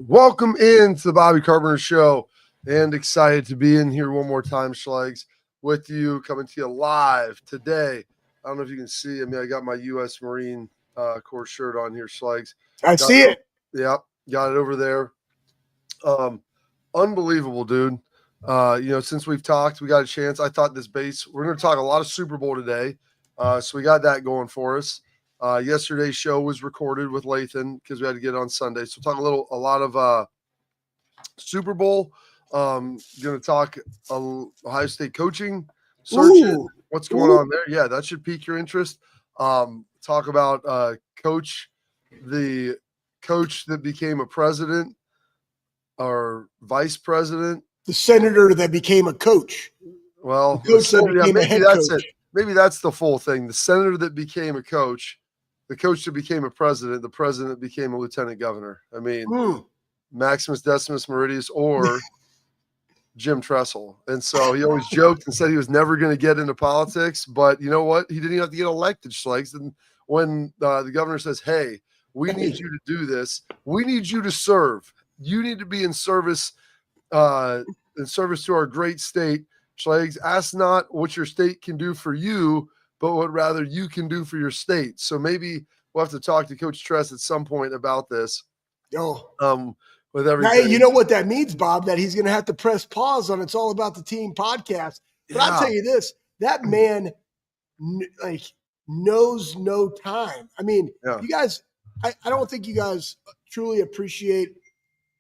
Welcome into the Bobby Carpenter Show, and excited to be in here one more time, Schlegs, with you, coming to you live today. I don't know if you can see. I got my U.S. Marine Corps shirt on here, Schlegs. I see it. Yep, got it over there. Unbelievable, dude. Since we've talked, we got a chance. I thought this base. We're going to talk a lot of Super Bowl today, so we got that going for us. Yesterday's show was recorded with Lathan because we had to get it on Sunday. So we'll talk a lot of Super Bowl. Going to talk Ohio State coaching searches. What's going on there? Yeah, that should pique your interest. Talk about the coach that became a president or vice president. The senator that became a coach. Well, the coach that became a head that's coach. it. Maybe that's the full thing. The senator that became a coach. The coach that became a president, the president became a lieutenant governor. I mean, Maximus Decimus Meridius or Jim Tressel. And so he always joked and said he was never going to get into politics. But you know what? He didn't even have to get elected, Schlegs. And when the governor says, hey, we need you to do this. We need you to serve. You need to be in service to our great state. Schlegs, ask not what your state can do for you, but what rather you can do for your state. So maybe we'll have to talk to Coach Tress at some point about this. With everything. Hey, you know what that means, Bob? That he's going to have to press pause on It's All About the Team podcast. But I'll tell you this, that man knows no time. I mean, you guys, I don't think you guys truly appreciate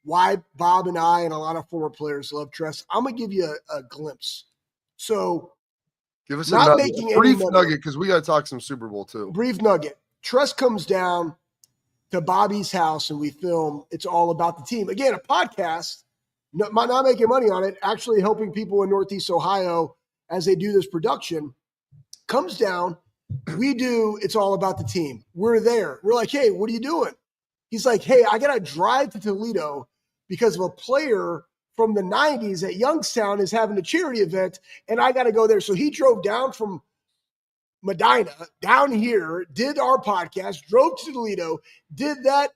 why Bob and I and a lot of former players love Tress. I'm going to give you a glimpse. So, give us a brief nugget because we got to talk some Super Bowl too. Brief nugget. Tress comes down to Bobby's house and we film It's All About the Team. Again, a podcast, not making money on it, actually helping people in Northeast Ohio as they do this production. Comes down, we do It's All About the Team. We're there. We're like, hey, what are you doing? He's like, hey, I got to drive to Toledo because of a player from the 90s at Youngstown is having a charity event, and I got to go there. So he drove down from Medina, down here, did our podcast, drove to Toledo, did that,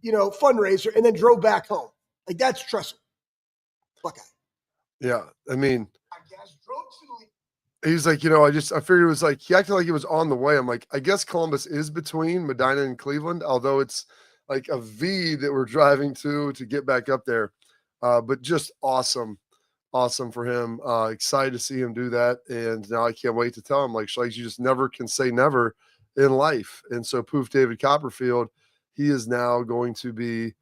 fundraiser, and then drove back home. Like, that's Tressel. Buckeye. Yeah, I mean. Podcast, drove to Toledo. He's like, I figured it was like, he acted like he was on the way. I'm like, I guess Columbus is between Medina and Cleveland, although it's like a V that we're driving to get back up there. But just awesome for him. Excited to see him do that. And now I can't wait to tell him, like, Schlegs, you just never can say never in life. And so Poof David Copperfield, he is now going to be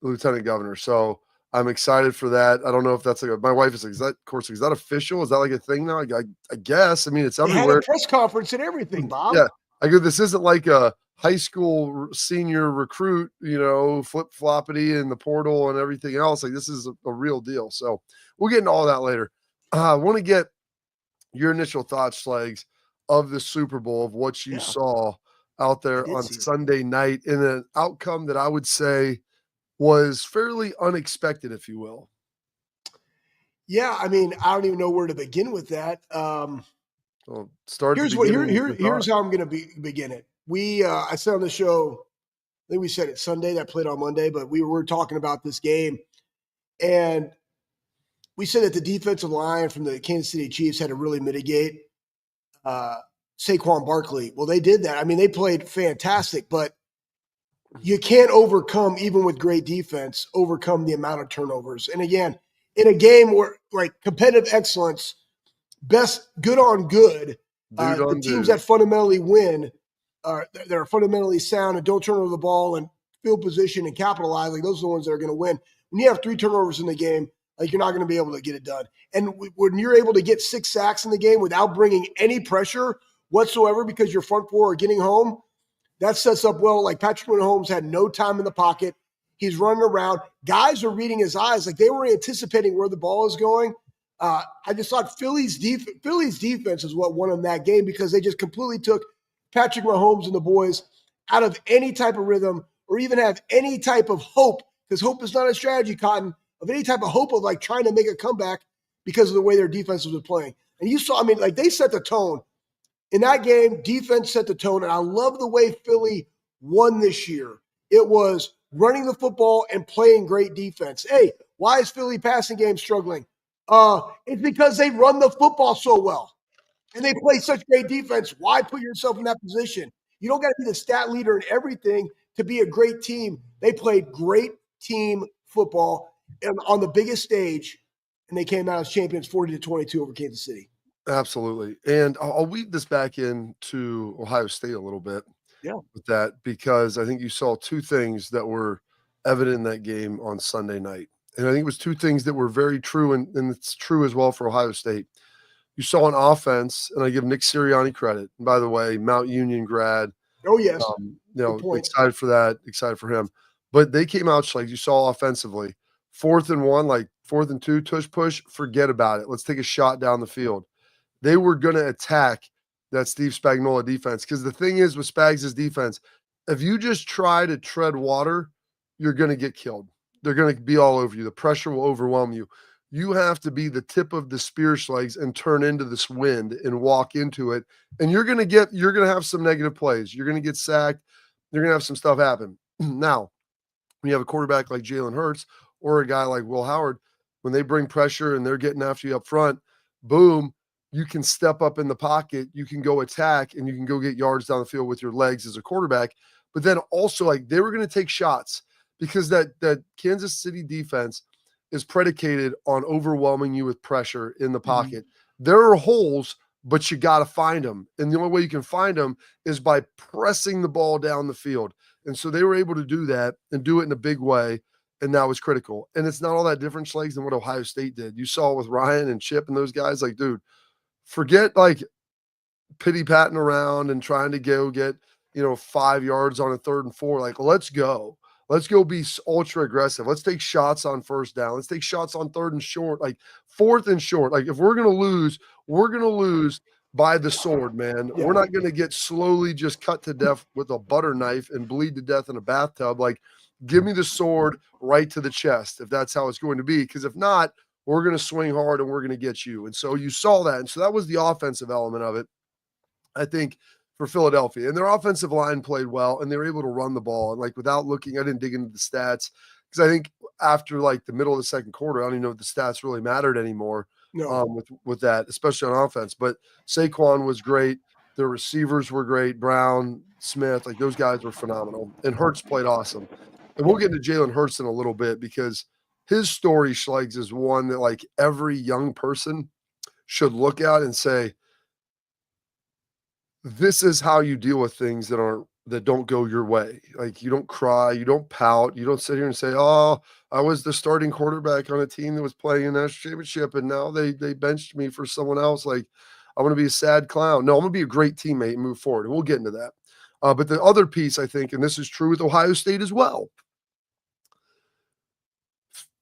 lieutenant governor. So I'm excited for that. I don't know if that's my wife is like, is that official? Is that like a thing now? I guess. I mean, it's everywhere. They had a press conference and everything, Bob. Yeah. I go, this isn't like a high school senior recruit, flip-floppity in the portal and everything else. Like, this is a real deal. So we'll get into all that later. I want to get your initial thoughts, Schlegs, of the Super Bowl, of what you saw out there on Sunday night in an outcome that I would say was fairly unexpected, if you will. Yeah, I mean, I don't even know where to begin with that. Here's how I'm going to begin it. I said on the show, I think we said it Sunday, that played on Monday, but we were talking about this game. And we said that the defensive line from the Kansas City Chiefs had to really mitigate Saquon Barkley. Well, they did that. I mean, they played fantastic, but you can't even with great defense, overcome the amount of turnovers. And again, in a game where competitive excellence, best good on good, the teams that fundamentally win, they're fundamentally sound and don't turn over the ball and field position and capitalize. Like, those are the ones that are going to win. When you have 3 turnovers in the game, you're not going to be able to get it done. And when you're able to get 6 sacks in the game without bringing any pressure whatsoever because your front 4 are getting home, that sets up well. Like, Patrick Mahomes had no time in the pocket. He's running around. Guys are reading his eyes. Like, they were anticipating where the ball is going. I just thought Philly's defense is what won them that game because they just completely took Patrick Mahomes and the boys out of any type of rhythm or even have any type of hope, because hope is not a strategy, Cotton, of any type of hope of trying to make a comeback because of the way their defenses were playing. And you saw, they set the tone. In that game, defense set the tone, and I love the way Philly won this year. It was running the football and playing great defense. Hey, why is Philly passing game struggling? It's because they run the football so well and they play such great defense. Why put yourself in that position? You don't got to be the stat leader in everything to be a great team. They played great team football on the biggest stage, and they came out as champions 40-22 over Kansas City. Absolutely. And I'll weave this back into Ohio State a little bit with that, because I think you saw two things that were evident in that game on Sunday night. And I think it was two things that were very true, and it's true as well for Ohio State. You saw on offense, and I give Nick Sirianni credit. And by the way, Mount Union grad. Oh, yes. Excited for that, excited for him. But they came out like you saw offensively. 4th and 1, like 4th and 2, tush push, forget about it. Let's take a shot down the field. They were going to attack that Steve Spagnuolo defense, because the thing is with Spags' defense, if you just try to tread water, you're going to get killed. They're going to be all over you. The pressure will overwhelm you. You have to be the tip of the spear legs and turn into this wind and walk into it. And you're going to have some negative plays. You're going to get sacked. You're going to have some stuff happen. Now, when you have a quarterback like Jalen Hurts or a guy like Will Howard, when they bring pressure and they're getting after you up front, boom, you can step up in the pocket, you can go attack, and you can go get yards down the field with your legs as a quarterback. But then also, like, they were going to take shots, because that Kansas City defense is predicated on overwhelming you with pressure in the pocket. There are holes, but you got to find them. And the only way you can find them is by pressing the ball down the field. And so they were able to do that and do it in a big way. And that was critical. And it's not all that different, Schlegs, than what Ohio State did. You saw with Ryan and Chip and those guys, like, dude, forget like pity-patting around and trying to go get, 5 yards on a 3rd and 4. Like, let's go. Let's go be ultra aggressive. Let's take shots on 1st down. Let's take shots on 3rd and short, like 4th and short. Like, if we're going to lose, we're going to lose by the sword, man. Yeah. We're not going to get slowly just cut to death with a butter knife and bleed to death in a bathtub. Like, give me the sword right to the chest if that's how it's going to be. Because if not, we're going to swing hard and we're going to get you. And so you saw that. And so that was the offensive element of it, I think, for Philadelphia. And their offensive line played well, and they were able to run the ball. And like, without looking, I didn't dig into the stats, because I think after like the middle of the second quarter, I don't even know if the stats really mattered anymore. With that, especially on offense. But Saquon was great. Their receivers were great. Brown, Smith, like those guys were phenomenal. And Hurts played awesome. And we'll get into Jalen Hurts in a little bit, because his story, Schlegs, is one that like every young person should look at and say, this is how you deal with things that don't go your way. Like, you don't cry, you don't pout, you don't sit here and say, oh, I was the starting quarterback on a team that was playing a national championship and now they benched me for someone else. Like, I'm going to be a sad clown. No, I'm going to be a great teammate and move forward. And we'll get into that. But the other piece, I think, and this is true with Ohio State as well,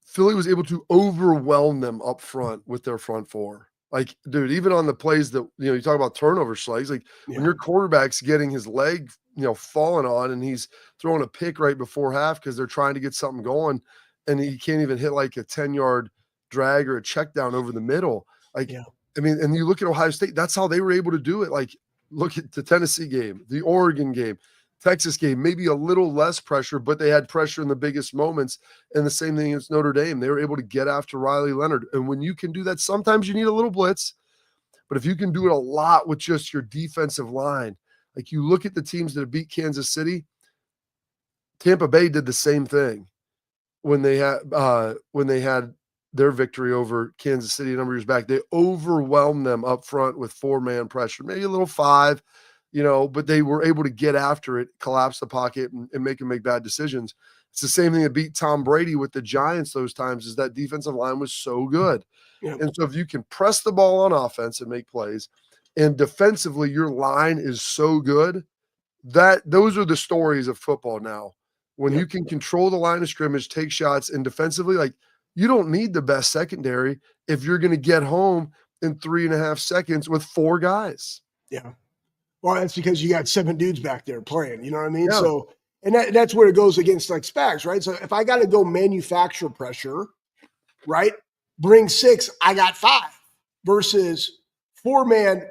Philly was able to overwhelm them up front with their front four. Like, dude, even on the plays that, you talk about turnover, Schlegs, like when your quarterback's getting his leg, falling on, and he's throwing a pick right before half because they're trying to get something going, and he can't even hit like a 10-yard drag or a check down over the middle. Like, I mean, and you look at Ohio State, that's how they were able to do it. Like, look at the Tennessee game, the Oregon game, Texas game, maybe a little less pressure, but they had pressure in the biggest moments. And the same thing as Notre Dame. They were able to get after Riley Leonard. And when you can do that, sometimes you need a little blitz, but if you can do it a lot with just your defensive line, like you look at the teams that have beat Kansas City, Tampa Bay did the same thing when they had their victory over Kansas City a number of years back. They overwhelmed them up front with 4-man pressure, maybe a little 5, but they were able to get after it, collapse the pocket, and make them make bad decisions. It's the same thing that beat Tom Brady with the Giants those times, is that defensive line was so good. Yeah. And so if you can press the ball on offense and make plays, and defensively your line is so good, that those are the stories of football now. When you can control the line of scrimmage, take shots, and defensively, like, you don't need the best secondary if you're going to get home in 3.5 seconds with 4 guys. Yeah. Well, that's because you got 7 dudes back there playing, you know what I mean? Yeah. So, and that's where it goes against like Spags, right? So if I got to go manufacture pressure, right? Bring 6, I got 5 versus 4-man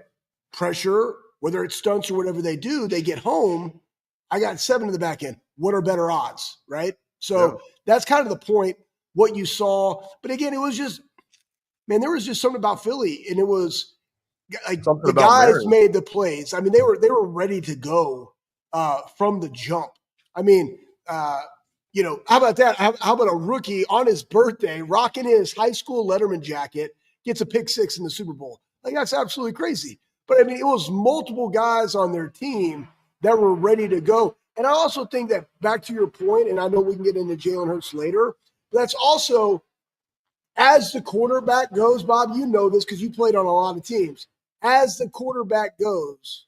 pressure, whether it's stunts or whatever they do, they get home, I got 7 in the back end. What are better odds, right? So that's kind of the point, what you saw. But again, it was just, man, there was just something about Philly, and it was like Something the about guys Marion. made the plays. I mean, they were ready to go from the jump. I mean, you know, how about that? How about a rookie on his birthday rocking his high school Letterman jacket, gets a pick six in the Super Bowl? Like, that's absolutely crazy. But I mean, it was multiple guys on their team that were ready to go. And I also think that, back to your point, and I know we can get into Jalen Hurts later, but that's also, as the quarterback goes, Bob, you know this because you played on a lot of teams. As the quarterback goes,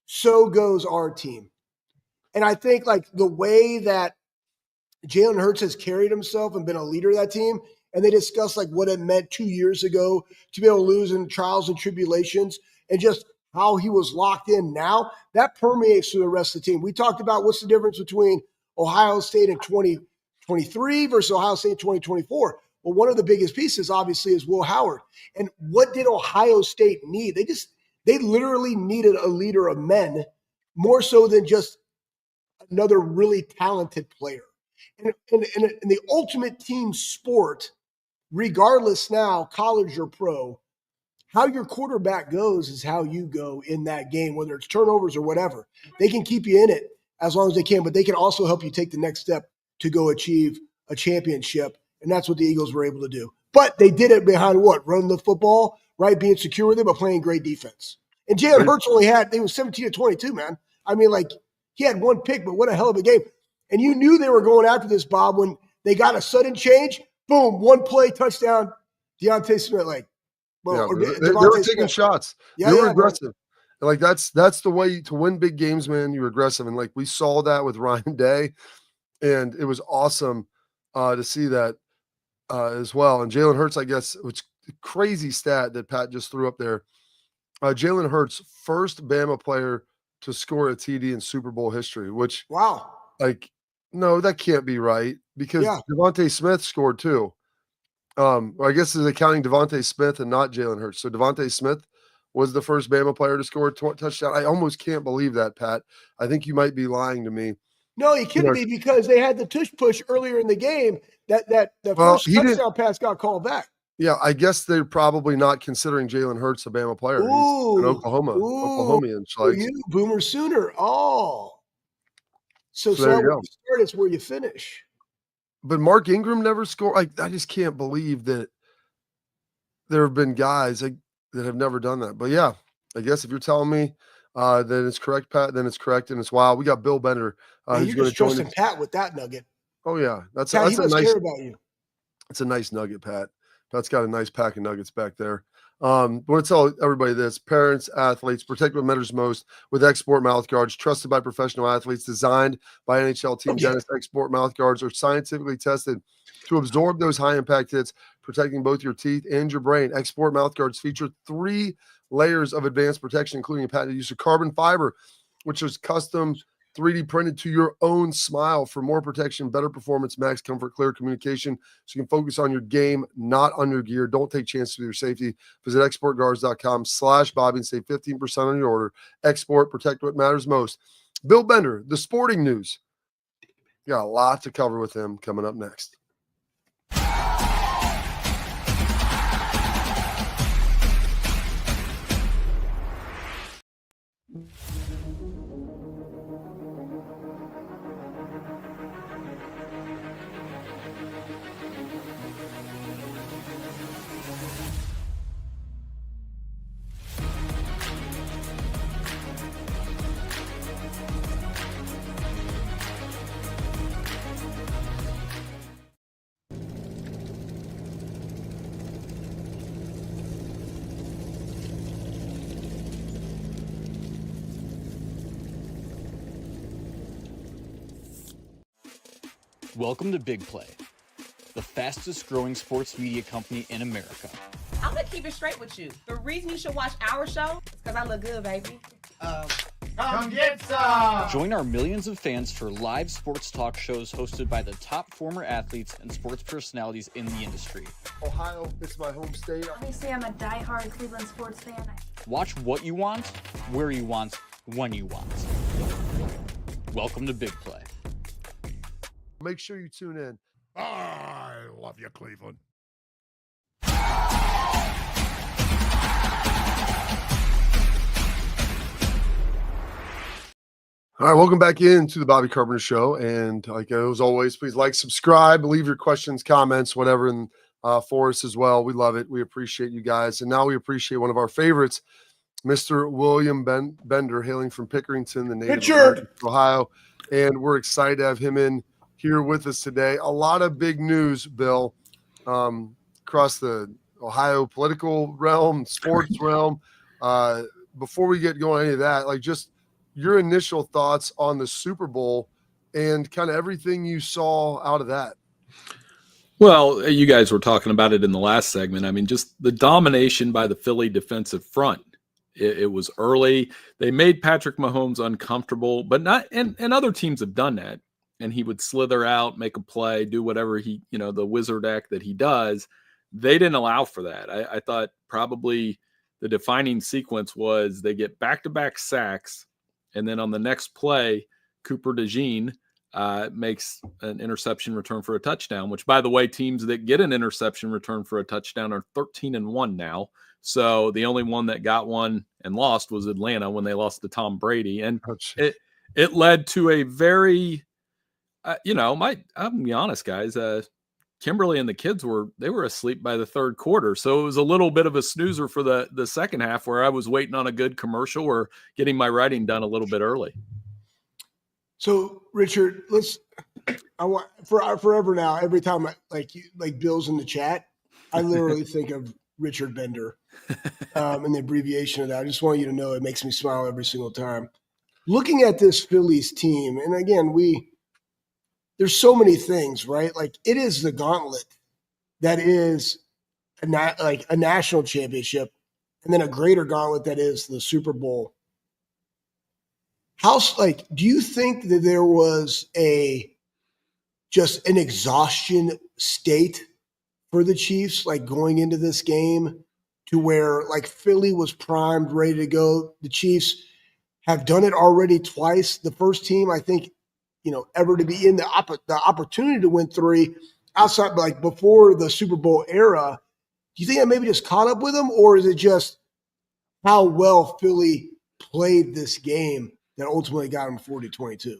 so goes our team. And I think, like, the way that Jalen Hurts has carried himself and been a leader of that team, and they discussed like what it meant 2 years ago to be able to lose in trials and tribulations, and just how he was locked in now, that permeates through the rest of the team. We talked about what's the difference between Ohio State in 2023 versus Ohio State in 2024. Well, one of the biggest pieces, obviously, is Will Howard. And what did Ohio State need? They literally needed a leader of men, more so than just another really talented player. And in the ultimate team sport, regardless now, college or pro, how your quarterback goes is how you go in that game, whether it's turnovers or whatever. They can keep you in it as long as they can, but they can also help you take the next step to go achieve a championship. And that's what the Eagles were able to do. But they did it behind what? Running the football, right? Being secure with it, but playing great defense. And Jalen Hurts they was 17-22, man. I mean, like, he had one pick, but what a hell of a game. And you knew they were going after this, Bob, when they got a sudden change. Boom, one play, touchdown, Deontay Smith. Like, well, they were taking shots. They were aggressive. And like, that's the way to win big games, man. You're aggressive. And like, we saw that with Ryan Day, and it was awesome to see that as well. And Jalen Hurts, I guess, which crazy stat that Pat just threw up there. Jalen Hurts, first Bama player to score a TD in Super Bowl history, which, wow. Like, no, that can't be right, because Devontae Smith scored too. I guess they're counting Devontae Smith and not Jalen Hurts. So Devontae Smith was the first Bama player to score a touchdown. I almost can't believe that, Pat. I think you might be lying to me. No, he couldn't be, because they had the tush push earlier in the game. That first touchdown pass got called back. Yeah, I guess they're probably not considering Jalen Hurts a Bama player. He's an Oklahomian. For you, Boomer Sooner. Oh. So where you start is where you finish. But Mark Ingram never scored. I just can't believe that there have been guys that have never done that. But yeah, I guess if you're telling me that it's correct, Pat, then it's correct, and it's wild. We got Bill Bender. Who's going to trust Pat with that nugget. Oh yeah, that's Pat, a nice. Care about you. It's a nice nugget, Pat. Pat's got a nice pack of nuggets back there. I want to tell everybody this: parents, athletes, protect what matters most with Export mouth guards, trusted by professional athletes, designed by NHL team dentists. Export mouth guards are scientifically tested to absorb those high impact hits, protecting both your teeth and your brain. Export mouth guards feature 3 layers of advanced protection, including a patented use of carbon fiber, which is custom 3D printed to your own smile for more protection, better performance, max comfort, clear communication, so you can focus on your game, not on your gear. Don't take chances with your safety. Visit exportguards.com/Bobby and save 15% on your order. Export, protect what matters most. Bill Bender, the sporting news. Got a lot to cover with him coming up next. Welcome to Big Play, the fastest growing sports media company in America. I'm gonna keep it straight with you. The reason you should watch our show is because I look good, baby. Come get some! Join our millions of fans for live sports talk shows hosted by the top former athletes and sports personalities in the industry. Ohio, it's my home state. Obviously, I'm a diehard Cleveland sports fan. Watch what you want, where you want, when you want. Welcome to Big Play. Make sure you tune in. I love you, Cleveland. All right, welcome back into the Bobby Carpenter Show. And like as always, please like, subscribe, leave your questions, comments, whatever, and for us as well. We love it. We appreciate you guys. And now we appreciate one of our favorites, Mr. William Bender, hailing from Pickerington, the native of Ohio. And we're excited to have him in here with us today. A lot of big news, Bill, across the Ohio political realm, sports realm. Before we get going any of that, like just your initial thoughts on the Super Bowl and kind of everything you saw out of that. Well, you guys were talking about it in the last segment. I mean, just the domination by the Philly defensive front. It was early. They made Patrick Mahomes uncomfortable, but not, and other teams have done that. And he would slither out, make a play, do whatever he, the wizard act that he does. They didn't allow for that. I thought probably the defining sequence was they get back-to-back sacks. And then on the next play, Cooper DeJean makes an interception return for a touchdown, which, by the way, teams that get an interception return for a touchdown are 13-1 now. So the only one that got one and lost was Atlanta when they lost to Tom Brady. And it led to a very, I'm going to be honest, guys, Kimberly and the kids were asleep by the third quarter. So it was a little bit of a snoozer for the second half where I was waiting on a good commercial or getting my writing done a little bit early. So Richard, I want forever now, every time like Bill's in the chat, I literally think of Richard Bender and the abbreviation of that. I just want you to know it makes me smile every single time. Looking at this Phillies team, and again, there's so many things, right? Like it is the gauntlet that is a national championship, and then a greater gauntlet that is the Super Bowl. Do you think that there was just an exhaustion state for the Chiefs, like going into this game, to where like Philly was primed, ready to go? The Chiefs have done it already twice. The first team, I think, ever to be in the opportunity to win 3 outside, like before the Super Bowl era. Do you think that maybe just caught up with them, or is it just how well Philly played this game that ultimately got them 40-22?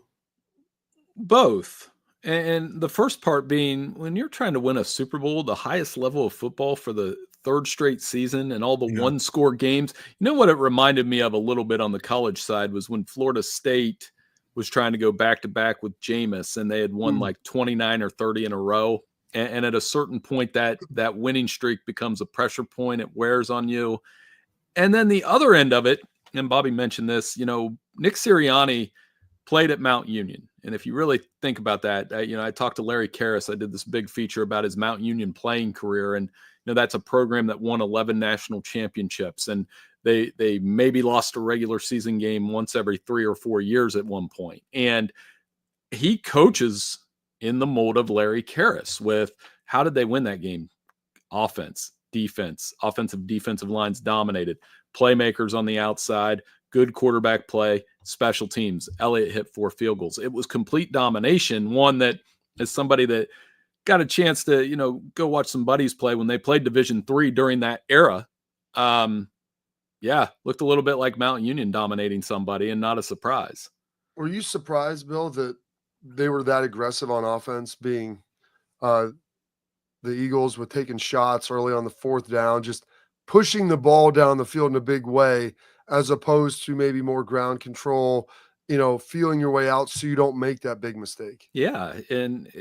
Both. And the first part being, when you're trying to win a Super Bowl, the highest level of football for the third straight season and all the one-score games, what it reminded me of a little bit on the college side was when Florida State was trying to go back-to-back with Jameis, and they had won like 29 or 30 in a row. And at a certain point, that winning streak becomes a pressure point. It wears on you. And then the other end of it, and Bobby mentioned this, Nick Sirianni played at Mount Union. And if you really think about that, I talked to Larry Karras. I did this big feature about his Mount Union playing career. And, that's a program that won 11 national championships. And they maybe lost a regular season game once every 3 or 4 years at one point. And he coaches in the mold of Larry Karras with how did they win that game? Offense, defense, defensive lines dominated, playmakers on the outside, good quarterback play, special teams. Elliott hit 4 field goals. It was complete domination. One that, as somebody that got a chance to, go watch some buddies play when they played Division III during that era, looked a little bit like Mount Union dominating somebody, and not a surprise. Were you surprised, Bill, that they were that aggressive on offense, being the Eagles with taking shots early on the 4th down, just pushing the ball down the field in a big way, as opposed to maybe more ground control, feeling your way out so you don't make that big mistake? Yeah, and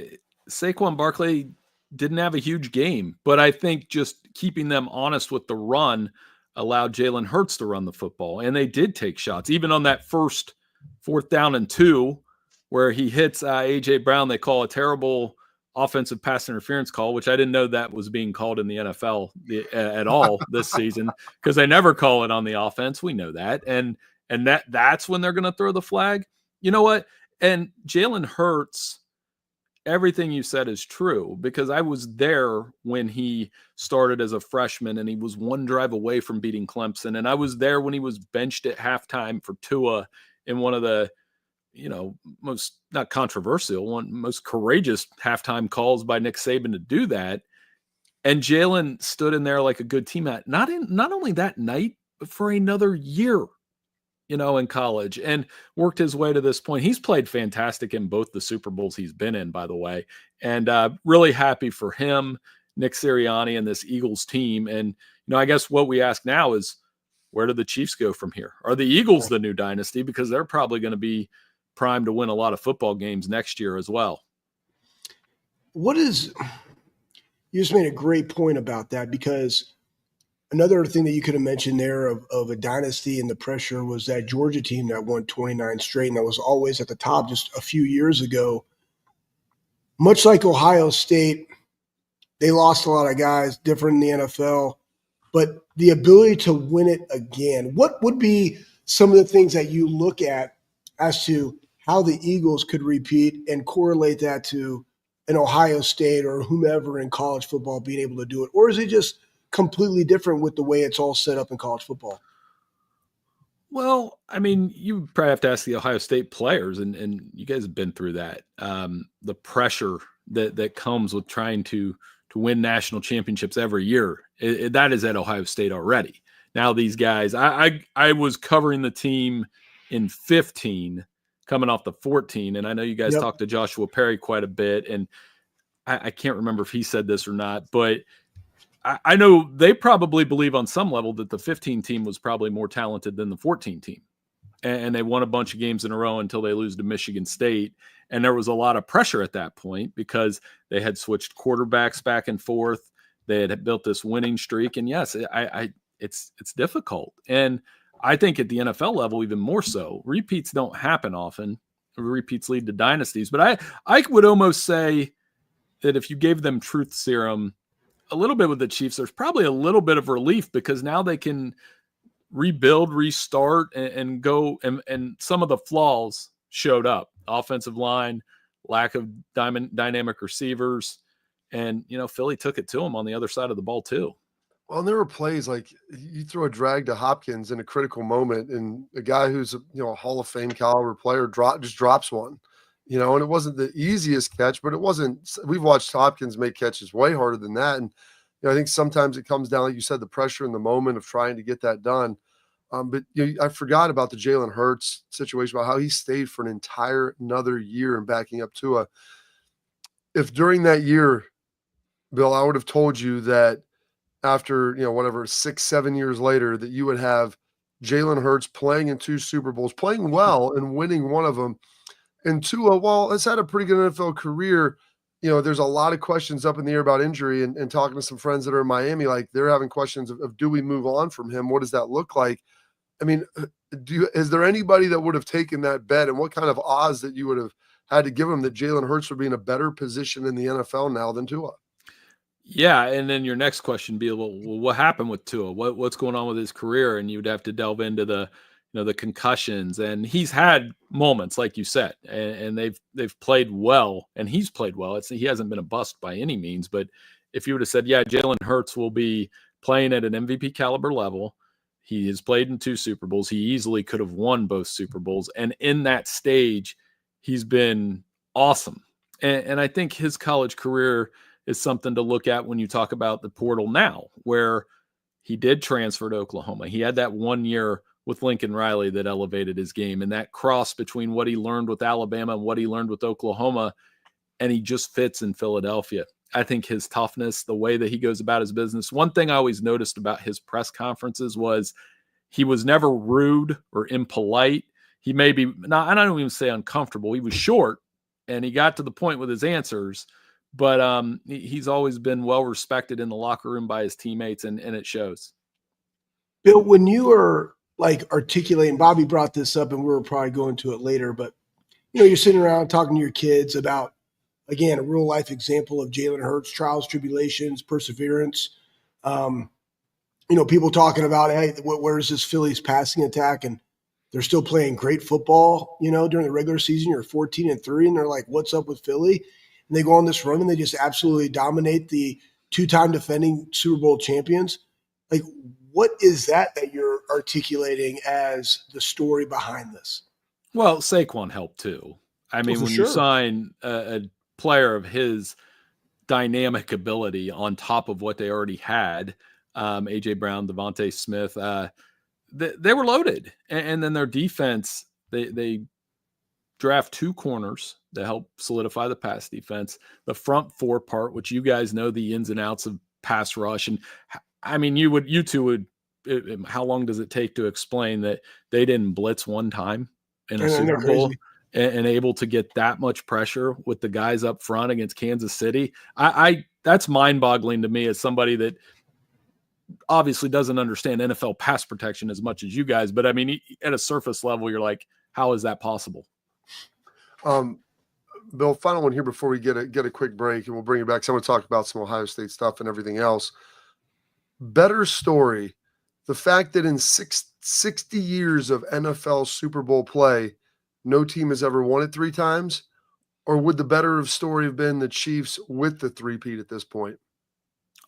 Saquon Barkley didn't have a huge game, but I think just keeping them honest with the run allowed Jalen Hurts to run the football, and they did take shots. Even on that first 4th down and 2, where he hits A.J. Brown, they call a terrible offensive pass interference call, which I didn't know that was being called in the NFL at all this season, because they never call it on the offense. We know that. And that's when they're going to throw the flag. You know what? And Jalen Hurts, everything you said is true, because I was there when he started as a freshman and he was one drive away from beating Clemson. And I was there when he was benched at halftime for Tua in one of the, most not controversial, one most courageous halftime calls by Nick Saban to do that. And Jalen stood in there like a good teammate, not only that night, but for another year, in college, and worked his way to this point. He's played fantastic in both the Super Bowls he's been in, by the way, and really happy for him, Nick Sirianni, and this Eagles team. And, I guess what we ask now is, where do the Chiefs go from here? Are the Eagles the new dynasty? Because they're probably going to be primed to win a lot of football games next year as well. You just made a great point about that, because another thing that you could have mentioned there of a dynasty and the pressure was that Georgia team that won 29 straight and that was always at the top just a few years ago. Much like Ohio State, they lost a lot of guys, different in the NFL, but the ability to win it again. What would be some of the things that you look at as to how the Eagles could repeat and correlate that to an Ohio State or whomever in college football being able to do it? Or is it just completely different with the way it's all set up in college football? Well, I mean, you probably have to ask the Ohio State players, and you guys have been through that. The pressure that comes with trying to win national championships every year, that is at Ohio State already. Now these guys, I was covering the team in 15, coming off the 14, and I know you guys talked to Joshua Perry quite a bit, and I can't remember if he said this or not, but I know they probably believe on some level that the 15 team was probably more talented than the 14 team. And they won a bunch of games in a row until they lose to Michigan State. And there was a lot of pressure at that point because they had switched quarterbacks back and forth. They had built this winning streak. And yes, it's difficult. And I think at the NFL level, even more so, repeats don't happen often. Repeats lead to dynasties. But I would almost say that if you gave them truth serum a little bit with the Chiefs, there's probably a little bit of relief because now they can rebuild, restart, and go. And some of the flaws showed up: offensive line, lack of dynamic receivers, and Philly took it to them on the other side of the ball too. Well, and there were plays like you throw a drag to Hopkins in a critical moment, and a guy who's a Hall of Fame caliber player just drops one. And it wasn't the easiest catch, but it wasn't. We've watched Hopkins make catches way harder than that, and I think sometimes it comes down, like you said, the pressure in the moment of trying to get that done. But I forgot about the Jalen Hurts situation, about how he stayed for another year and backing up Tua. If during that year, Bill, I would have told you that after 6-7 years later, that you would have Jalen Hurts playing in 2 Super Bowls, playing well and winning one of them. And Tua, while has had a pretty good NFL career, there's a lot of questions up in the air about injury, and talking to some friends that are in Miami, like they're having questions of do we move on from him? What does that look like? I mean, is there anybody that would have taken that bet, and what kind of odds that you would have had to give him that Jalen Hurts would be in a better position in the NFL now than Tua? Yeah, and then your next question would be, well, what happened with Tua? What's going on with his career? And you'd have to delve into the the concussions, and he's had moments like you said, and they've played well, and he's played well. He hasn't been a bust by any means, but if you would have said, yeah, Jalen Hurts will be playing at an MVP caliber level, he has played in 2 Super Bowls, he easily could have won both Super Bowls, and in that stage, he's been awesome. And I think his college career is something to look at when you talk about the portal now, where he did transfer to Oklahoma. He had that 1 year with Lincoln Riley that elevated his game, and that cross between what he learned with Alabama and what he learned with Oklahoma, and he just fits in Philadelphia. I think his toughness, the way that he goes about his business. One thing I always noticed about his press conferences was he was never rude or impolite. He may be, I don't even say uncomfortable. He was short, and he got to the point with his answers, but he's always been well respected in the locker room by his teammates, and it shows. Bill, when you are articulating, Bobby brought this up, and we'll probably go into it later, but you're sitting around talking to your kids about, again, a real life example of Jalen Hurts, trials, tribulations, perseverance. People talking about, hey, where's this Phillies passing attack? And they're still playing great football, during the regular season. You're 14-3, and they're like, what's up with Philly? And they go on this run, and they just absolutely dominate the 2-time defending Super Bowl champions. Like, what is that you're articulating as the story behind this? Well, Saquon helped too. I mean, when you sign a player of his dynamic ability on top of what they already had, A.J. Brown, Devontae Smith, they were loaded. And then their defense, they draft 2 corners to help solidify the pass defense. The front 4 part, which you guys know the ins and outs of pass rush. And I mean, you two would, how long does it take to explain that they didn't blitz one time in a Super Bowl and able to get that much pressure with the guys up front against Kansas City? That's mind-boggling to me as somebody that obviously doesn't understand NFL pass protection as much as you guys. But I mean, at a surface level, you're like, how is that possible? Bill, final one here before we get a quick break, and we'll bring you back. So I'm going to talk about some Ohio State stuff and everything else. Better story, the fact that in 60 years of NFL Super Bowl play, no team has ever won it 3 times, or would the better of story have been the Chiefs with the 3-peat at this point?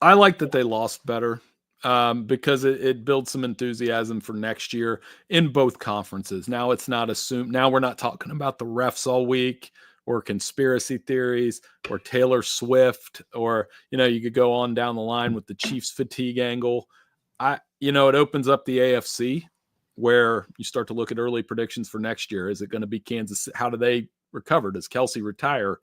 I like that they lost better because it builds some enthusiasm for next year in both conferences. Now it's not assumed. Now we're not talking about the refs all week or conspiracy theories or Taylor Swift, or, you could go on down the line with the Chiefs fatigue angle. It opens up the AFC where you start to look at early predictions for next year. Is it going to be Kansas? How do they recover? Does Kelsey retire?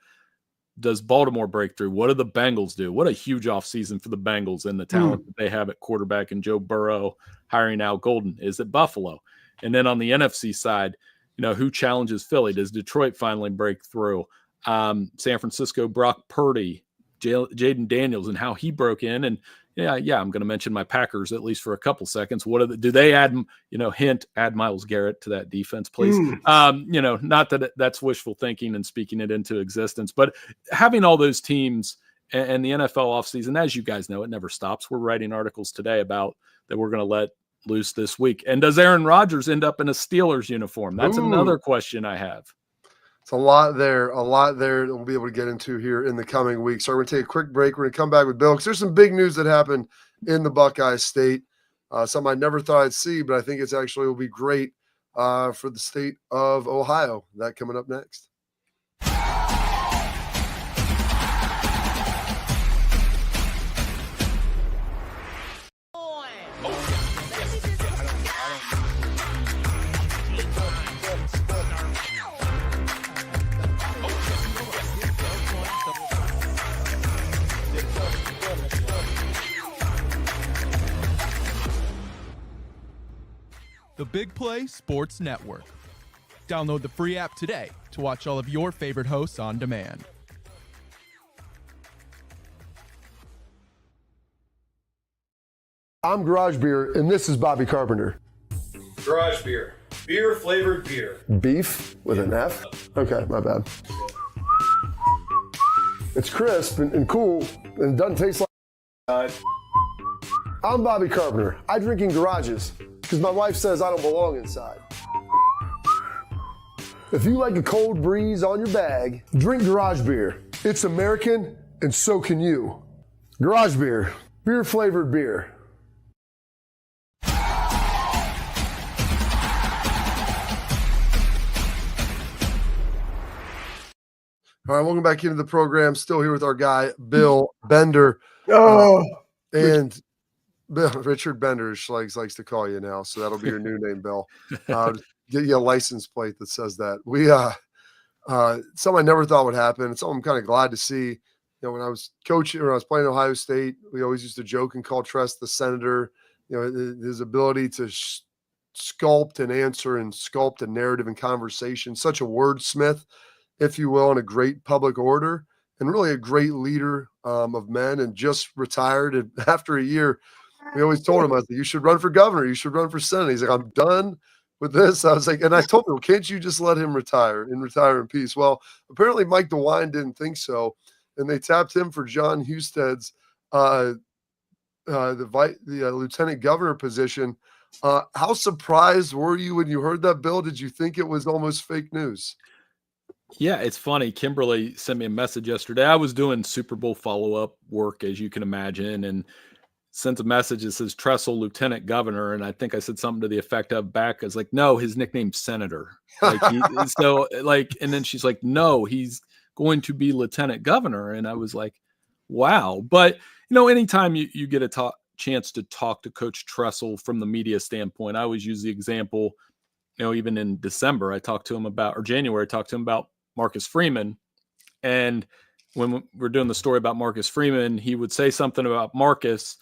Does Baltimore break through? What do the Bengals do? What a huge offseason for the Bengals and the talent that they have at quarterback and Joe Burrow hiring Al Golden. Is it Buffalo? And then on the NFC side, who challenges Philly? Does Detroit finally break through? San Francisco, Brock Purdy, Jaden Daniels, and how he broke in. And I'm going to mention my Packers at least for a couple seconds. Do they add, add Myles Garrett to that defense, please? Not that that's wishful thinking and speaking it into existence, but having all those teams and the NFL offseason, as you guys know, it never stops. We're writing articles today about that we're going to let loose this week. And does Aaron Rodgers end up in a Steelers uniform? That's another question I have. It's a lot there that we'll be able to get into here in the coming weeks. So we're going to take a quick break. We're going to come back with Bill because there's some big news that happened in the Buckeye State. Something I never thought I'd see, but I think it's actually will be great for the state of Ohio. That coming up next. The Big Play Sports Network. Download the free app today to watch all of your favorite hosts on demand. I'm Garage Beer, and this is Bobby Carpenter. Garage Beer. Beer-flavored beer. Beef with an F? Okay, my bad. It's crisp and cool, and it doesn't taste like... I'm Bobby Carpenter. I drink in garages because my wife says I don't belong inside. If you like a cold breeze on your bag, drink Garage Beer. It's American, and so can you. Garage Beer. Beer-flavored beer. All right, welcome back into the program. Still here with our guy, Bill Bender. And Bill, Richard Bender likes to call you now, so that'll be your new name, Bill. Get you a license plate that says that. We something I never thought would happen. It's something I'm kind of glad to see. When I was coaching, when I was playing Ohio State, we always used to joke and call Tress the senator. His ability to sculpt an answer and sculpt a narrative and conversation. Such a wordsmith, if you will, and a great public orator, and really a great leader of men. And just retired. And after a year, we always told him, I was like, you should run for governor. You should run for Senate. He's like, I'm done with this. I was like, and I told him, well, can't you just let him retire in peace? Well, apparently Mike DeWine didn't think so. And they tapped him for John Husted's the lieutenant governor position. How surprised were you when you heard that, Bill? Did you think it was almost fake news? Yeah, it's funny. Kimberly sent me a message yesterday. I was doing Super Bowl follow-up work, as you can imagine, and sent a message that says Tressel, Lieutenant Governor. And I think I said something to the effect of back. I was like, no, his nickname's Senator. Like, and then she's like, no, he's going to be Lieutenant Governor. And I was like, wow. But, anytime you get a chance to talk to Coach Tressel from the media standpoint, I always use the example, even in December, I talked to him about, or January, I talked to him about Marcus Freeman. And when we're doing the story about Marcus Freeman, he would say something about Marcus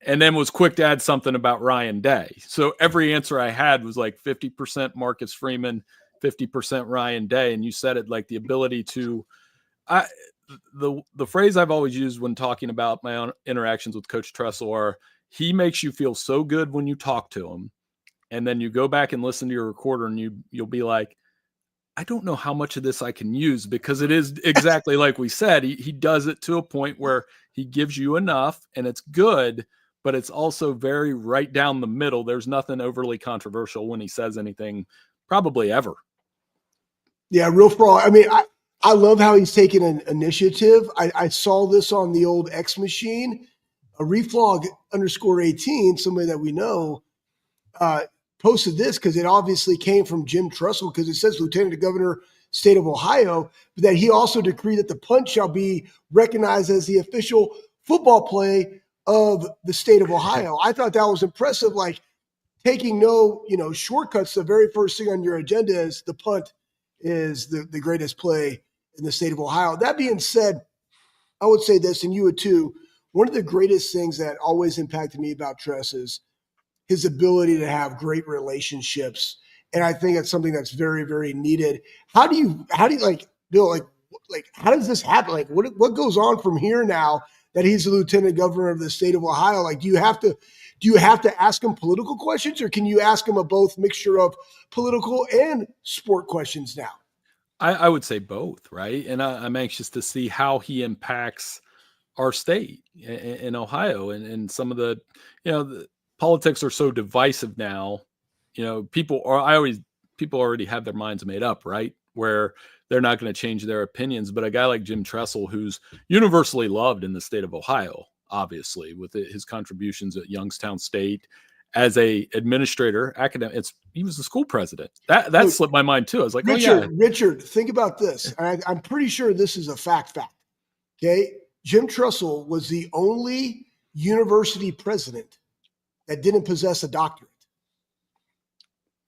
and then was quick to add something about Ryan Day. So every answer I had was like 50% Marcus Freeman, 50% Ryan Day. And you said it, like the ability to, the phrase I've always used when talking about my own interactions with Coach Tressel are, he makes you feel so good when you talk to him. And then you go back and listen to your recorder and you'll be like, I don't know how much of this I can use, because it is exactly like we said, he does it to a point where he gives you enough and it's good, but it's also very right down the middle. There's nothing overly controversial when he says anything, probably ever. Yeah, real fraud. I mean, I love how he's taken an initiative. I saw this on the old X machine, a reflog _18, somebody that we know, posted this because it obviously came from Jim Tressel, because it says Lieutenant Governor, State of Ohio, but that he also decreed that the punt shall be recognized as the official football play of the state of Ohio. I thought that was impressive, like taking no, shortcuts. The very first thing on your agenda is the punt is the greatest play in the state of Ohio. That being said, I would say this, and you would too, one of the greatest things that always impacted me about Tress is his ability to have great relationships. And I think it's something that's very, very needed. How do you like, Bill, like how does this happen? Like what goes on from here now that he's the Lieutenant Governor of the state of Ohio? Like, do you have to ask him political questions, or can you ask him a both mixture of political and sport questions now? I would say both, right? And I'm anxious to see how he impacts our state in Ohio, and some of the, the politics are so divisive now. People already have their minds made up, right? Where they're not going to change their opinions. But a guy like Jim Tressel, who's universally loved in the state of Ohio, obviously with his contributions at Youngstown State as a administrator, academic, he was the school president. That slipped my mind too. I was like, Richard, think about this. I'm pretty sure this is a fact. Okay. Jim Tressel was the only university president that didn't possess a doctorate.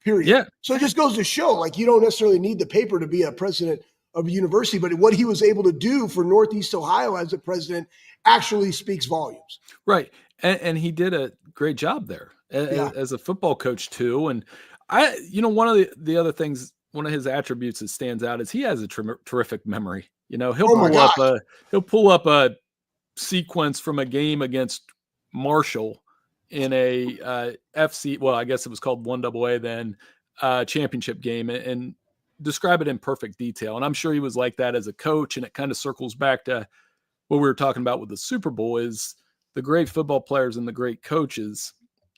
Period. Yeah. So it just goes to show, like, you don't necessarily need the paper to be a president of a university, but what he was able to do for Northeast Ohio as a president actually speaks volumes. Right. And he did a great job there as a football coach too. And one of the other things, one of his attributes that stands out is he has a terrific memory. He'll pull up a sequence from a game against Marshall in a FC, well, I guess it was called 1AA then, championship game, and describe it in perfect detail. And I'm sure he was like that as a coach. And it kind of circles back to what we were talking about with the Super Bowl, is the great football players and the great coaches,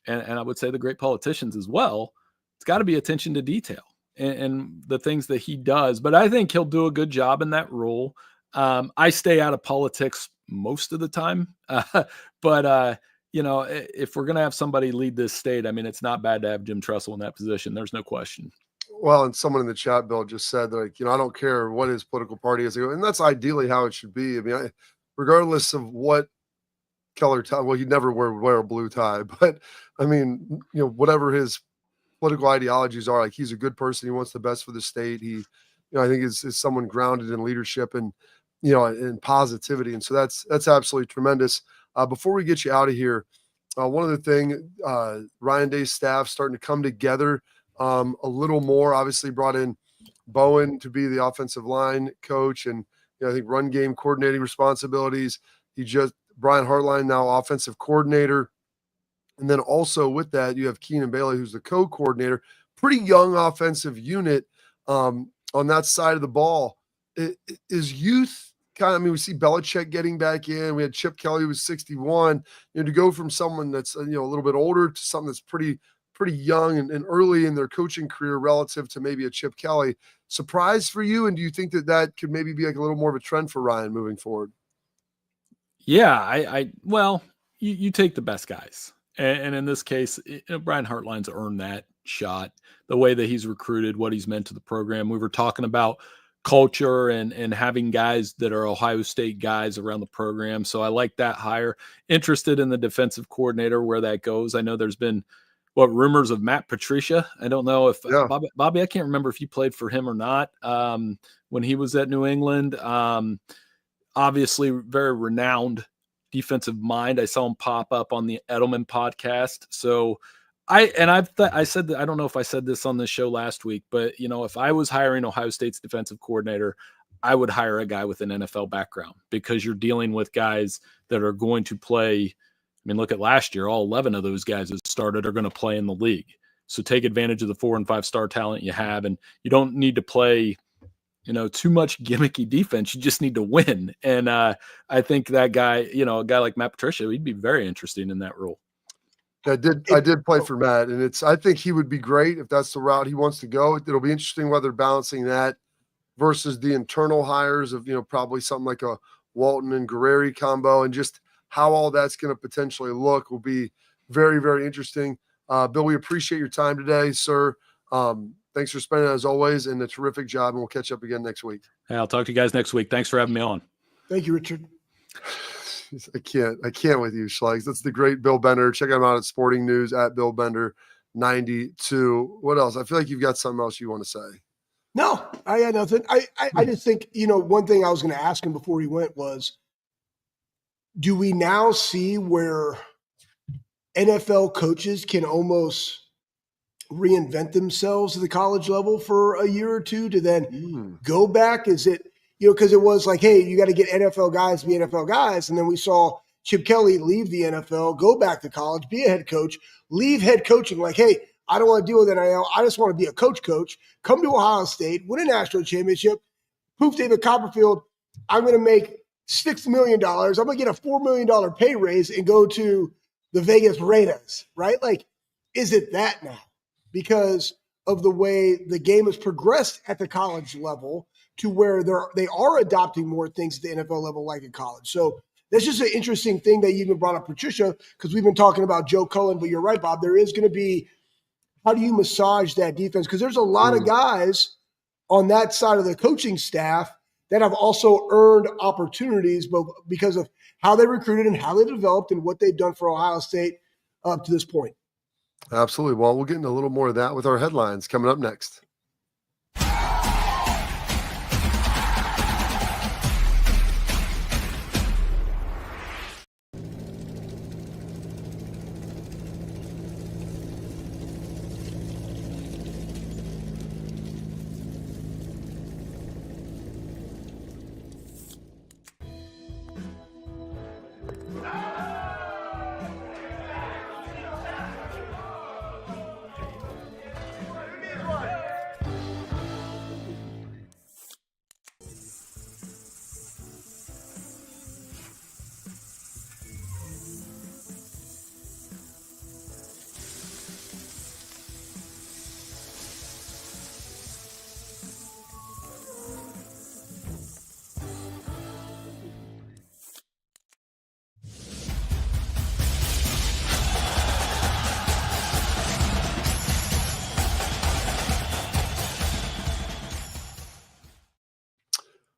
and I would say the great politicians as well. It's got to be attention to detail and the things that he does. But I think he'll do a good job in that role. I stay out of politics most of the time. But if we're going to have somebody lead this state, I mean, it's not bad to have Jim Tressel in that position. There's no question. Well, and someone in the chat, Bill, just said, like, I don't care what his political party is. And that's ideally how it should be. I mean, regardless of what color tie, well, he'd never wear a blue tie, but I mean, whatever his political ideologies are, like, he's a good person. He wants the best for the state. He, I think is someone grounded in leadership and, in positivity. And so that's absolutely tremendous. Before we get you out of here, one other thing, Ryan Day's staff starting to come together a little more. Obviously brought in Bowen to be the offensive line coach, and I think run game coordinating responsibilities. Brian Hartline now offensive coordinator. And then also with that, you have Keenan Bailey, who's the co-coordinator. Pretty young offensive unit on that side of the ball. Is youth kind of, I mean, we see Belichick getting back in. We had Chip Kelly, who was 61. To go from someone that's a little bit older to something that's pretty young and early in their coaching career relative to maybe a Chip Kelly. Surprise for you? And do you think that could maybe be like a little more of a trend for Ryan moving forward? Yeah, well, you take the best guys. And in this case, Brian Hartline's earned that shot, the way that he's recruited, what he's meant to the program. We were talking about culture and having guys that are Ohio State guys around the program. So I like that hire. Interested in the defensive coordinator, where that goes. I know there's been rumors of Matt Patricia. I don't know if Bobby, I can't remember if you played for him or not when he was at New England. Obviously very renowned defensive mind. I saw him pop up on the Edelman podcast. So I said that, I don't know if I said this on the show last week, but if I was hiring Ohio State's defensive coordinator, I would hire a guy with an NFL background, because you're dealing with guys that are going to play. I mean, look at last year, all 11 of those guys that started are going to play in the league. So take advantage of the 4 and 5 star talent you have, and you don't need to play too much gimmicky defense. You just need to win. And I think that guy, a guy like Matt Patricia, he'd be very interesting in that role. I did play for Matt, and I think he would be great if that's the route he wants to go. It'll be interesting whether balancing that versus the internal hires of, probably something like a Walton and Guerreri combo, and just how all that's going to potentially look will be very, very interesting. Bill, we appreciate your time today, sir. Thanks for spending it as always, and a terrific job, and we'll catch up again next week. Hey, I'll talk to you guys next week. Thanks for having me on. Thank you, Richard. I can't with you, Schlegs. That's the great Bill Bender. Check him out at Sporting News at Bill Bender 92. What else? I feel like you've got something else you want to say. No, I had nothing. I just think, one thing I was going to ask him before he went was, do we now see where NFL coaches can almost reinvent themselves at the college level for a year or two to then go back? Is it, because it was like, hey, you got to get NFL guys to be NFL guys. And then we saw Chip Kelly leave the NFL, go back to college, be a head coach, leave head coaching like, hey, I don't want to deal with NIL. I just want to be a coach, come to Ohio State, win a national championship, poof, David Copperfield, I'm going to make $6 million. I'm going to get a $4 million pay raise and go to the Vegas Raiders, right? Like, is it that now? Because of the way the game has progressed at the college level to where they are adopting more things at the NFL level like in college. So that's just an interesting thing that you even brought up, Patricia, because we've been talking about Joe Cullen, but you're right, Bob. There is going to be, how do you massage that defense? Because there's a lot of guys on that side of the coaching staff that have also earned opportunities, but because of how they recruited and how they developed and what they've done for Ohio State up to this point. Absolutely. Well, we'll get into a little more of that with our headlines coming up next.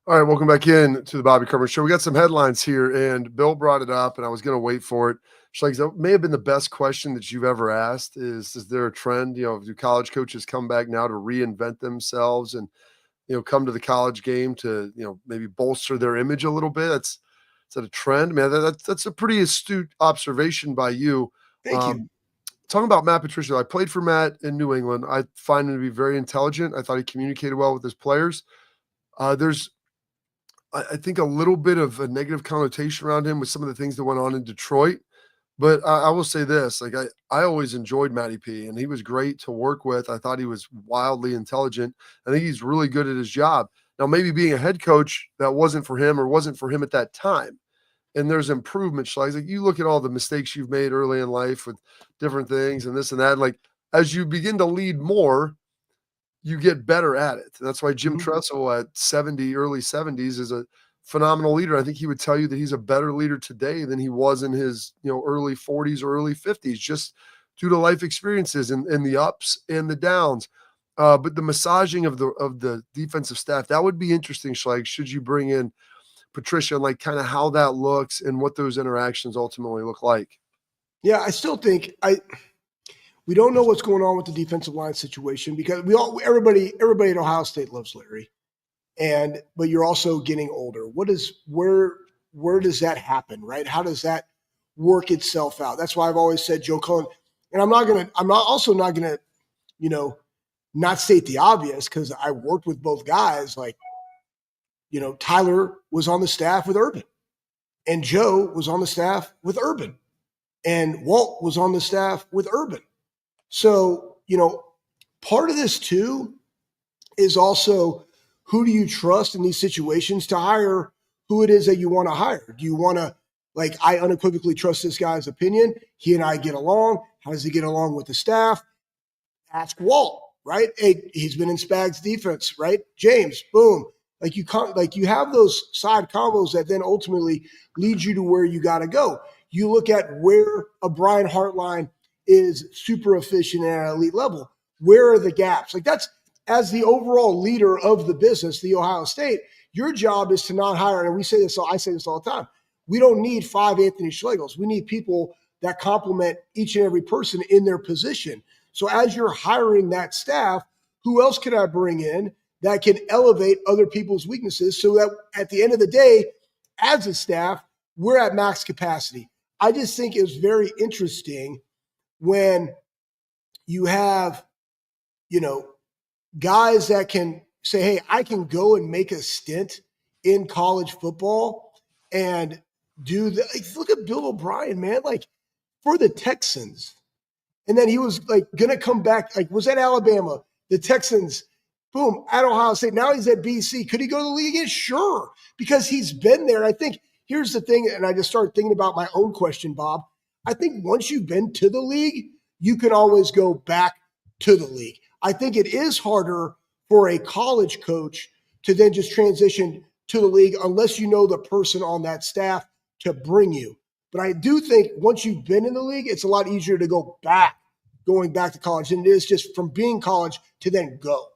All right, welcome back in to the Bobby Carpenter Show. We got some headlines here, and Bill brought it up, and I was going to wait for it. Like, that may have been the best question that you've ever asked. Is there a trend? Do college coaches come back now to reinvent themselves and come to the college game to maybe bolster their image a little bit? Is that a trend, man? That's a pretty astute observation by you. Thank you. Talking about Matt Patricia, I played for Matt in New England. I find him to be very intelligent. I thought he communicated well with his players. There's, I think, a little bit of a negative connotation around him with some of the things that went on in Detroit. But I will say this, like I always enjoyed Matty P, and he was great to work with. I thought he was wildly intelligent. I think he's really good at his job. Now, maybe being a head coach, that wasn't for him at that time. And there's improvement. Like you look at all the mistakes you've made early in life with different things and this and that. Like as you begin to lead more, you get better at it. And that's why Jim Tressel at early 70s is a phenomenal leader. I think he would tell you that he's a better leader today than he was in his, early 40s or early 50s, just due to life experiences and the ups and the downs. But the massaging of the defensive staff, that would be interesting, Schleg. Should you bring in Patricia, and like kind of how that looks and what those interactions ultimately look like? Yeah, I still think we don't know what's going on with the defensive line situation because everybody at Ohio State loves Larry, but you're also getting older. Where does that happen, right? How does that work itself out? That's why I've always said Joe Cullen, and I'm also not gonna, not state the obvious because I worked with both guys. Like, Tyler was on the staff with Urban, and Joe was on the staff with Urban, and Walt was on the staff with Urban. So, part of this too is also who do you trust in these situations to hire who it is that you want to hire? Do you want to, I unequivocally trust this guy's opinion. He and I get along. How does he get along with the staff? Ask Walt, right? Hey, he's been in Spag's defense, right? James, boom. You have those side combos that then ultimately lead you to where you got to go. You look at where a Brian Hartline is super efficient at an elite level. Where are the gaps? That's, as the overall leader of the business, the Ohio State, your job is to not hire, and I say this all the time, we don't need 5 Anthony Schlegels. We need people that complement each and every person in their position. So as you're hiring that staff, who else can I bring in that can elevate other people's weaknesses so that at the end of the day, as a staff, we're at max capacity? I just think it's very interesting when you have, guys that can say, hey, I can go and make a stint in college football and do the, look at Bill O'Brien, man, for the Texans. And then he was going to come back, was at Alabama, the Texans, boom, at Ohio State. Now he's at BC. Could he go to the league again? Sure, because he's been there. I think here's the thing, and I just started thinking about my own question, Bob. I think once you've been to the league, you can always go back to the league. I think it is harder for a college coach to then just transition to the league unless you know the person on that staff to bring you. But I do think once you've been in the league, it's a lot easier to going back to college than it is just from being college to then go.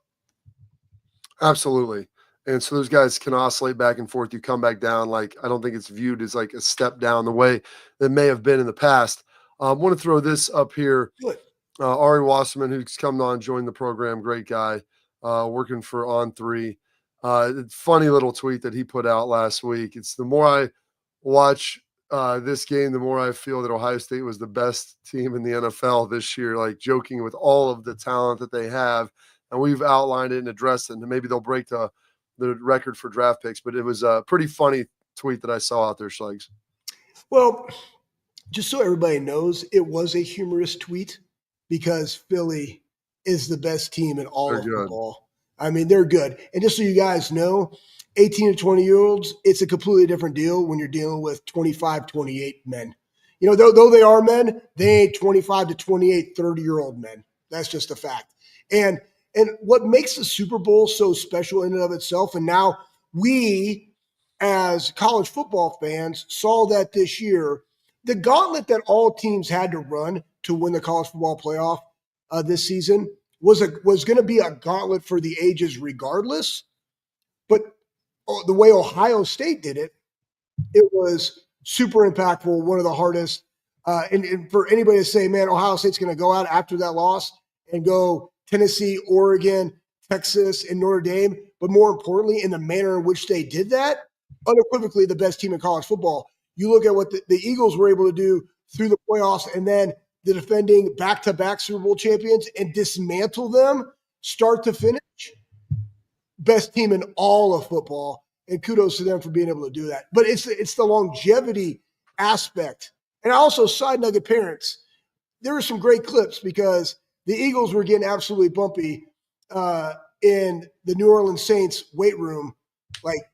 Absolutely. And so those guys can oscillate back and forth. You come back down. I don't think it's viewed as a step down the way that may have been in the past. I want to throw this up here. Good. Ari Wasserman, who's come on, joined the program. Great guy, working for On3. Funny little tweet that he put out last week. It's the more I watch this game, the more I feel that Ohio State was the best team in the NFL this year, joking with all of the talent that they have. And we've outlined it and addressed it. And maybe they'll break the record for draft picks. But it was a pretty funny tweet that I saw out there, Schlegs. Well, just so everybody knows, it was a humorous tweet because Philly is the best team in all of football. I mean, they're good. And just so you guys know, 18 to 20-year-olds, it's a completely different deal when you're dealing with 25, 28 men. Though they are men, they ain't 25 to 28, 30-year-old men. That's just a fact. And what makes the Super Bowl so special in and of itself, and now we as college football fans saw that this year, the gauntlet that all teams had to run to win the college football playoff this season was going to be a gauntlet for the ages regardless. But the way Ohio State did it, it was super impactful, one of the hardest. And for anybody to say, man, Ohio State's going to go out after that loss and go Tennessee, Oregon, Texas, and Notre Dame, but more importantly, in the manner in which they did that, unequivocally the best team in college football. You look at what the Eagles were able to do through the playoffs and then the defending back-to-back Super Bowl champions and dismantle them start to finish. Best team in all of football, and kudos to them for being able to do that. But it's the longevity aspect. And also, side nugget parents, there were some great clips because the Eagles were getting absolutely bumpy in the New Orleans Saints weight room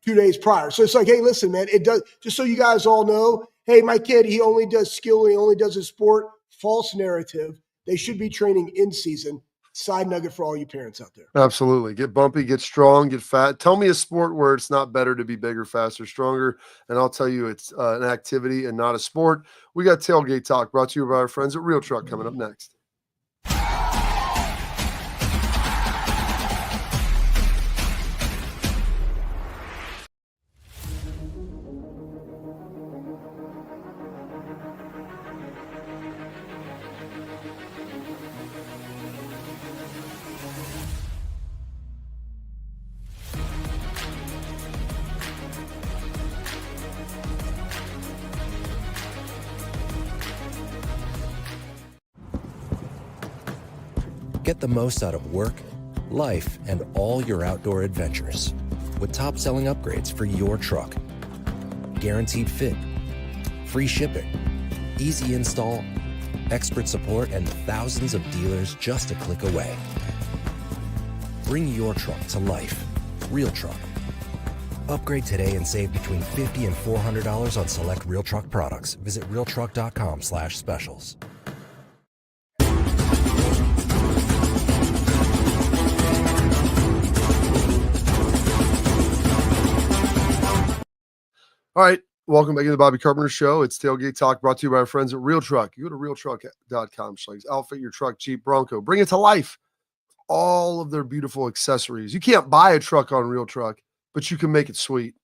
2 days prior. So it's hey, listen, man, it does, just so you guys all know, hey, my kid, he only does skill, he only does his sport. False narrative. They should be training in season. side nugget for all you parents out there. Absolutely. Get bumpy, get strong, get fat. Tell me a sport where it's not better to be bigger, faster, stronger. And I'll tell you it's an activity and not a sport. We got Tailgate Talk brought to you by our friends at Real Truck coming up next. Get the most out of work, life, and all your outdoor adventures with top-selling upgrades for your truck. Guaranteed fit, free shipping, easy install, expert support, and thousands of dealers just a click away. Bring your truck to life. Real Truck. Upgrade today and save between $50 and $400 on select Real Truck products. Visit realtruck.com/specials. All right. Welcome back to the Bobby Carpenter Show. It's Tailgate Talk brought to you by our friends at Real Truck. You go to realtruck.com. Outfit your truck, Jeep, Bronco. Bring it to life. All of their beautiful accessories. You can't buy a truck on Real Truck, but you can make it sweet.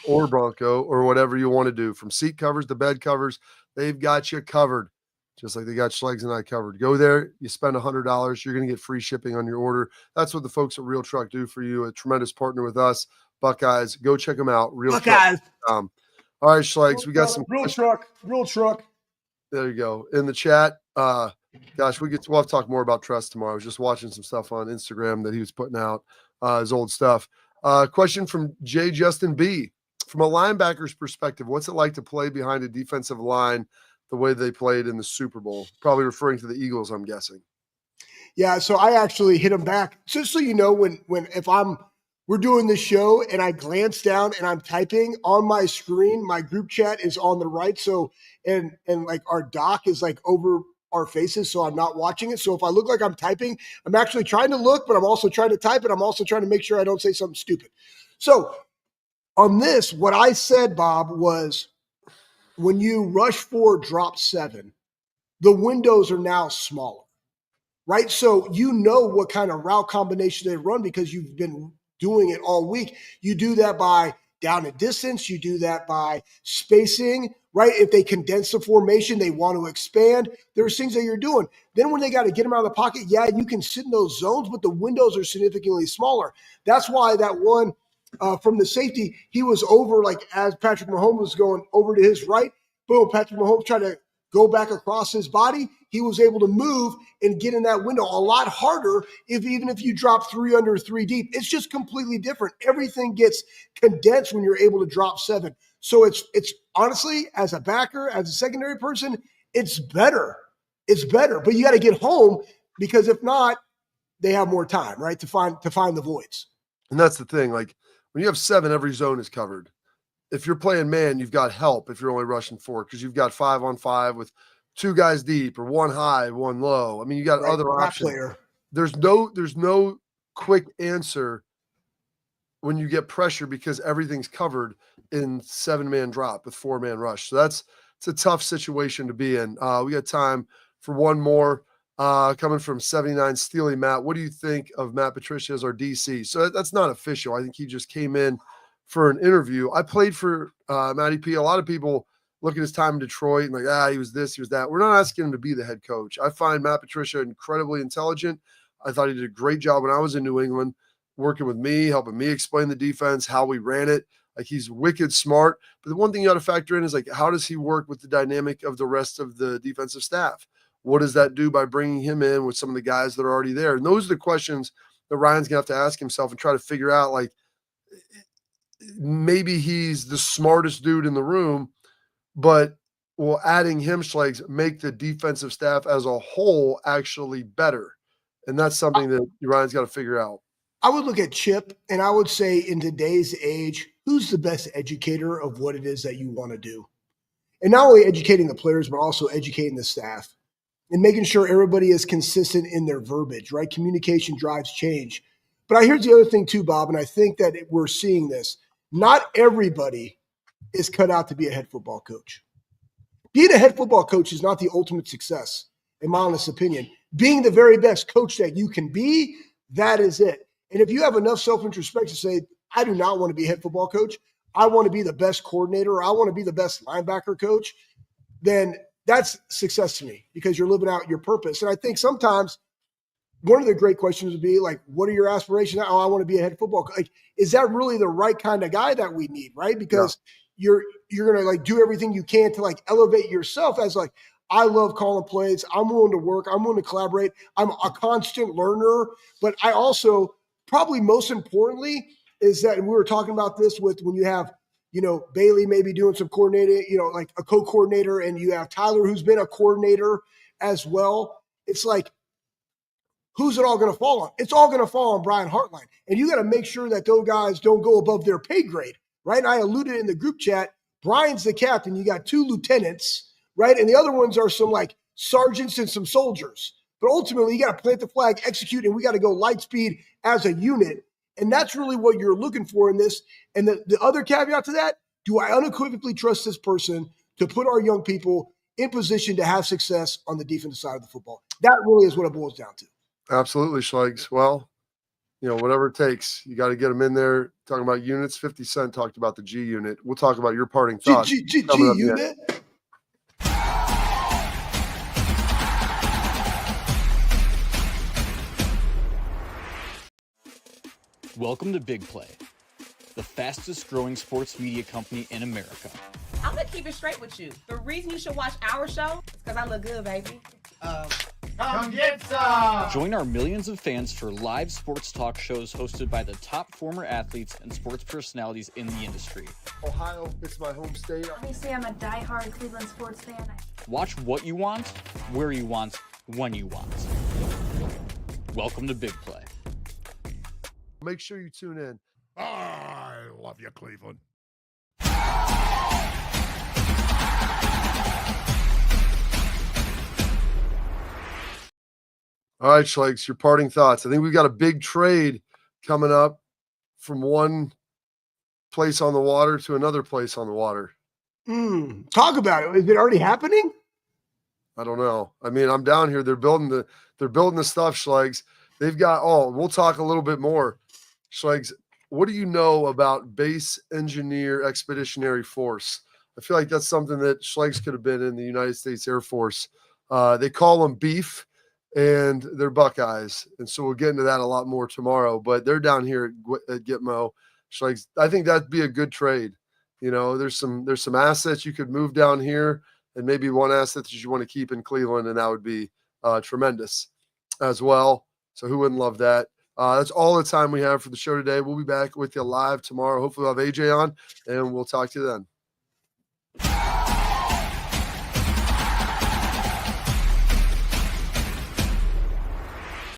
Or Bronco or whatever you want to do. From seat covers to bed covers, they've got you covered. Just like they got Schlegs and I covered. Go there. You spend $100. You're going to get free shipping on your order. That's what the folks at Real Truck do for you. A tremendous partner with us. Buckeyes, go check them out. Buckeyes. All right, Schlegs, we got some Real Truck. There you go. In the chat. Gosh, we'll have to talk more about Trust tomorrow. I was just watching some stuff on Instagram that he was putting out, his old stuff. Question from J. Justin B. From a linebacker's perspective, what's it like to play behind a defensive line the way they played in the Super Bowl? Probably referring to the Eagles, I'm guessing. Yeah, so I actually hit him back. Just so you know, we're doing this show and I glance down and I'm typing on my screen, my group chat is on the right. So, and like our doc is like over our faces. So I'm not watching it. So if I look like I'm typing, I'm actually trying to look, but I'm also trying to type it. I'm also trying to make sure I don't say something stupid. So on this, what I said, Bob, was when you rush 4, drop 7, the windows are now smaller, right? So you know what kind of route combination they run because you've been doing it all week. You do that by down and distance. You do that by spacing, right? If they condense the formation, they want to expand. There's things that you're doing. Then when they got to get them out of the pocket, yeah, you can sit in those zones, but the windows are significantly smaller. That's why that one from the safety, he was over, like as Patrick Mahomes was going over to his right, boom, Patrick Mahomes tried to go back across his body. He was able to move and get in that window a lot harder even if you drop 3 under 3 deep. It's just completely different. Everything gets condensed when you're able to drop 7. So it's honestly, as a backer, as a secondary person, it's better. It's better. But you got to get home because if not, they have more time, right, to find the voids. And that's the thing. Like when you have 7, every zone is covered. If you're playing man, you've got help if you're only rushing 4 because you've got 5-on-5 with 2 guys deep or 1 high, 1 low. I mean, you got other options. Player. There's no quick answer when you get pressure because everything's covered in 7-man drop with 4-man rush. So it's a tough situation to be in. We got time for one more coming from 79 Steely Matt. What do you think of Matt Patricia as our DC? So that's not official. I think he just came in for an interview. I played for Matty P. A lot of people look at his time in Detroit and like, he was this, he was that. We're not asking him to be the head coach. I find Matt Patricia incredibly intelligent. I thought he did a great job when I was in New England, working with me, helping me explain the defense, how we ran it. Like he's wicked smart. But the one thing you got to factor in is like, how does he work with the dynamic of the rest of the defensive staff? What does that do by bringing him in with some of the guys that are already there? And those are the questions that Ryan's going to have to ask himself and try to figure out, like, maybe he's the smartest dude in the room, but will adding him, Schlegs, make the defensive staff as a whole actually better? And that's something that Ryan's got to figure out. I would look at Chip, and I would say in today's age, who's the best educator of what it is that you want to do? And not only educating the players, but also educating the staff. and making sure everybody is consistent in their verbiage, right? Communication drives change. But here's the other thing too, Bob, and I think that we're seeing this. Not everybody is cut out to be a head football coach. Being a head football coach is not the ultimate success, in my honest opinion. Being the very best coach that you can be, that is it. And if you have enough self-introspection to say, I do not want to be a head football coach, I want to be the best coordinator, or I want to be the best linebacker coach, then that's success to me because you're living out your purpose. And I think sometimes one of the great questions would be like, what are your aspirations? Oh, I want to be a head football coach. Like, is that really the right kind of guy that we need, right? Because you're going to like do everything you can to like elevate yourself as like, I love calling plays. I'm willing to work. I'm willing to collaborate. I'm a constant learner. But I also, probably most importantly, is that, and we were talking about this with when you have, Bailey maybe doing some coordinating, like a co-coordinator, and you have Tyler who's been a coordinator as well. It's like, who's it all going to fall on? It's all going to fall on Brian Hartline. And you got to make sure that those guys don't go above their pay grade, right? And I alluded in the group chat, Brian's the captain. You got 2 lieutenants, right? And the other ones are some like sergeants and some soldiers. But ultimately, you got to plant the flag, execute, and we got to go light speed as a unit. And that's really what you're looking for in this. And the other caveat to that, do I unequivocally trust this person to put our young people in position to have success on the defensive side of the football? That really is what it boils down to. Absolutely, Schlegs. Well, whatever it takes, you got to get them in there. Talking about units, 50 Cent talked about the G unit. We'll talk about your parting thoughts. G unit. Welcome to Big Play, the fastest growing sports media company in America. I'm gonna keep it straight with you. The reason you should watch our show is because I look good, baby. Come get some! Join our millions of fans for live sports talk shows hosted by the top former athletes and sports personalities in the industry. Ohio, it's my home state. Obviously, I'm a diehard Cleveland sports fan. Watch what you want, where you want, when you want. Welcome to Big Play. Make sure you tune in. I love you, Cleveland. All right, Schlegs, your parting thoughts. I think we've got a big trade coming up from one place on the water to another place on the water. Talk about it. Is it already happening? I don't know. I mean, I'm down here. They're building the stuff, Schlegs. They've got, we'll talk a little bit more. Schlegs, what do you know about Base Engineer Expeditionary Force? I feel like that's something that Schlegs could have been in the United States Air Force. They call them Beef, and they're Buckeyes. And so we'll get into that a lot more tomorrow. But they're down here at Gitmo. Schlegs, I think that'd be a good trade. There's some assets you could move down here, and maybe one asset that you want to keep in Cleveland, and that would be tremendous as well. So who wouldn't love that? That's all the time we have for the show today. We'll be back with you live tomorrow. Hopefully we'll have AJ on, and we'll talk to you then.